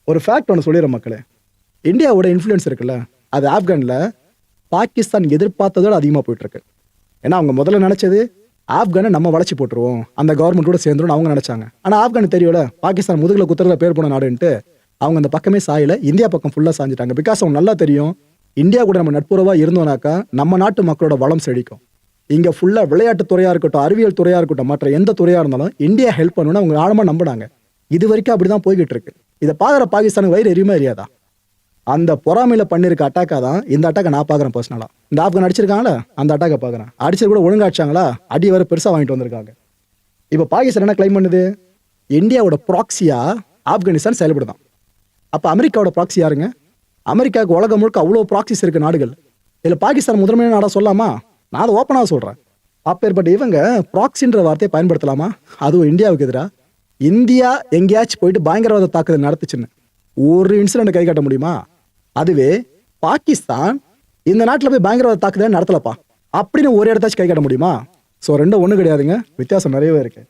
ஒரு ஃபேக்ட் ஒன்று சொல்லிடுற மக்களே. இந்தியாவோட இன்ஃப்ளூயன்ஸ் இருக்குல்ல, அது ஆப்கானில் பாகிஸ்தான் எதிர்பார்த்ததோட அதிகமாக போயிட்டுருக்கு. ஏன்னா அவங்க முதல்ல நினச்சது ஆப்கானை நம்ம வளர்ச்சி போட்டுருவோம், அந்த கவர்மெண்ட்டோட சேர்ந்துடும் அவங்க நினச்சாங்க. ஆனால் ஆப்கானுக்கு தெரியல, பாகிஸ்தான் முதுகில் குத்துறதுல பேர் போன நாடுன்ட்டு அவங்க அந்த பக்கமே சாயல, இந்தியா பக்கம் ஃபுல்லாக சாஞ்சிட்டாங்க. பிகாஸ் அவங்க நல்லா தெரியும், இந்தியா கூட நம்ம நட்புறவாக இருந்தோம்னாக்கா நம்ம நாட்டு மக்களோட வளம் செழிக்கும். இங்கே ஃபுல்லாக விளையாட்டு துறையாக இருக்கட்டும், அறிவியல் துறையாக இருக்கட்டும், மற்ற எந்த துறையாக இருந்தாலும் இந்தியா ஹெல்ப் பண்ணணும்னு அவங்க ஆழமாக நம்பினாங்க. இது வரைக்கும் அப்படி தான் போய்கிட்டு இருக்கு. இதை பார்க்குற பாகிஸ்தானுக்கு வயிறு எரியுமா எரியாதா? அந்த பொறாமையில் பண்ணியிருக்க அட்டாக்காக தான் இந்த அட்டாக்கை நான் பார்க்குறேன் பர்சனலாக. இந்த ஆப்கான் அடிச்சிருக்காங்களா, அந்த அட்டாக்கை பார்க்குறேன். அடிச்சது கூட ஒழுங்கா அடிச்சாங்களா, அடி வர பெருசாக வாங்கிட்டு வந்திருக்காங்க. இப்போ பாகிஸ்தான் என்ன கிளைம் பண்ணுது, இந்தியாவோட ப்ராக்சியா ஆப்கானிஸ்தான் செயல்படுதான். அப்போ அமெரிக்காவோட ப்ராக்சி யாருங்க? அமெரிக்காவுக்கு உலகம் முழுக்க அவ்வளோ ப்ராக்சிஸ் இருக்கு நாடுகள். இதில் பாகிஸ்தான் முதன்மையான நாடாக சொல்லாமா? நான் அதை ஓப்பனாக சொல்கிறேன். அப்பேற்பட்ட இவங்க ப்ராக்சின்ற வார்த்தையை பயன்படுத்தலாமா, அதுவும் இந்தியாவுக்கு எதிராக? இந்தியா எங்கேயாச்சும் போயிட்டு பயங்கரவாத தாக்குதல் நடத்துச்சுன்னு ஒரு இன்சிடென்ட் கை காட்ட முடியுமா? அதுவே பாகிஸ்தான் இந்த நாட்டில் போய் பயங்கரவாத தாக்குதல் நடத்தலப்பா அப்படின்னு ஒரு இடத்தாச்சும் கை காட்ட முடியுமா? ஸோ ரெண்டும் ஒன்றும் கிடையாதுங்க, வித்தியாசம் நிறையவே இருக்கு.